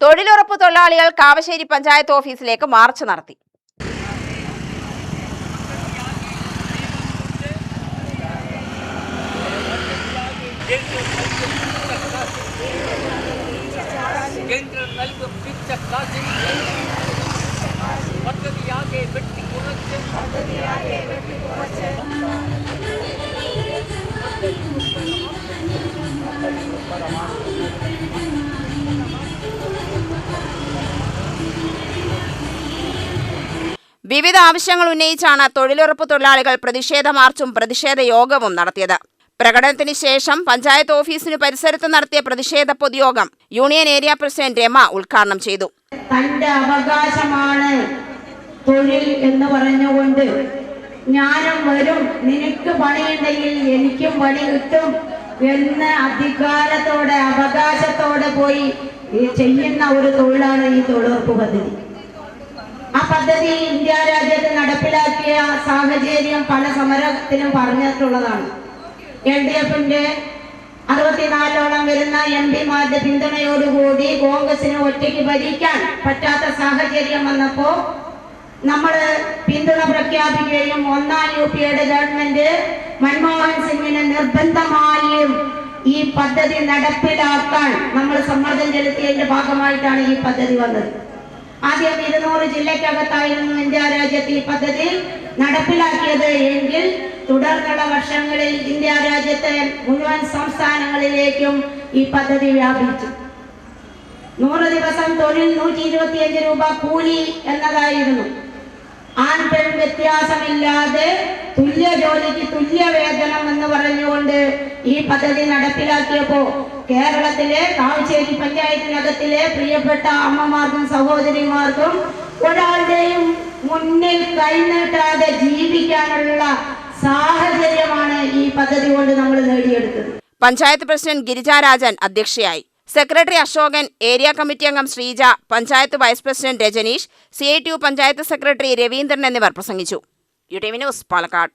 തൊഴിലുറപ്പ് തൊഴിലാളികൾ കാവശ്ശേരി പഞ്ചായത്ത് ഓഫീസിലേക്ക് മാർച്ച് നടത്തി. വിവിധ ആവശ്യങ്ങൾ ഉന്നയിച്ചാണ് തൊഴിലുറപ്പ് തൊഴിലാളികൾ പ്രതിഷേധ മാർച്ചും പ്രതിഷേധ യോഗവും നടത്തിയത്. പ്രകടനത്തിന് ശേഷം പഞ്ചായത്ത് ഓഫീസിന് പരിസരത്ത് നടത്തിയ പ്രതിഷേധ പൊതുയോഗം യൂണിയൻ ഏരിയ പ്രസിഡന്റ് രമ ഉദ്ഘാടനം ചെയ്തു. തന്റെ അവകാശമാണ് തൊഴിൽ എന്ന് പറഞ്ഞുകൊണ്ട് ഞാനും വരും, നിനക്ക് പണിയുണ്ടെങ്കിൽ എനിക്കും പണി കിട്ടും എന്ന് അധികാരത്തോടെ അവകാശത്തോടെ പോയി ചെയ്യുന്ന ഒരു തൊഴിലാണ് ഈ തൊഴിലുറപ്പ് പദ്ധതി. ആ പദ്ധതി ഇന്ത്യ രാജ്യത്ത് നടപ്പിലാക്കിയ സാഹചര്യം പല സമരത്തിലും പറഞ്ഞിട്ടുള്ളതാണ്. LDFന്റെ 64ഓളം വരുന്ന MP-മാരുടെ പിന്തുണയോടുകൂടി കോൺഗ്രസിന് ഒറ്റയ്ക്ക് ഭരിക്കാൻ പറ്റാത്ത സാഹചര്യം വന്നപ്പോ നമ്മൾ പിന്തുണ പ്രഖ്യാപിക്കുകയും ഒന്നാം UPയുടെ ഗവൺമെന്റ് മൻമോഹൻ സിംഗിന് നിർബന്ധമായും ഈ പദ്ധതി നടപ്പിലാക്കാൻ നമ്മൾ സമ്മർദ്ദം ചെലുത്തിയതിന്റെ ഭാഗമായിട്ടാണ് ഈ പദ്ധതി വന്നത്. ആദ്യം 200 ജില്ലയ്ക്കകത്തായിരുന്നു ഇന്ത്യ രാജ്യത്ത് ഈ പദ്ധതി നടപ്പിലാക്കിയത് എങ്കിൽ തുടർന്നുള്ള വർഷങ്ങളിൽ ഇന്ത്യ രാജ്യത്തെ മുഴുവൻ സംസ്ഥാനങ്ങളിലേക്കും ഈ പദ്ധതി വ്യാപിച്ചു. 100 ദിവസം തൊഴിൽ 125 രൂപ കൂലി എന്നതായിരുന്നു. ആൺ പെൺ വ്യത്യാസമില്ലാതെ തുല്യ ജോലിക്ക് തുല്യ വേതനം എന്ന് പറഞ്ഞുകൊണ്ട് ഈ പദ്ധതി നടപ്പിലാക്കിയപ്പോ കേരളത്തിലെ കാവശ്ശേരി പഞ്ചായത്തിനകത്തിലെ പ്രിയപ്പെട്ട അമ്മമാർക്കും സഹോദരിമാർക്കും ഒരാളുടെയും മുന്നിൽ കൈനീട്ടാതെ ജീവിക്കാനുള്ള സാഹചര്യമാണ് ഈ പദ്ധതി കൊണ്ട് നമ്മൾ നേടിയെടുത്തത്. പഞ്ചായത്ത് പ്രസിഡന്റ് ഗിരിജാരാജൻ അധ്യക്ഷയായി. സെക്രട്ടറി അശോകൻ, ഏരിയ കമ്മിറ്റി അംഗം Sreeja, panchayat vice president Rajaneesh, CITU panchayat secretary Raveendran എന്നിവർ പ്രസംഗിച്ചു. UTV news, Palakkad.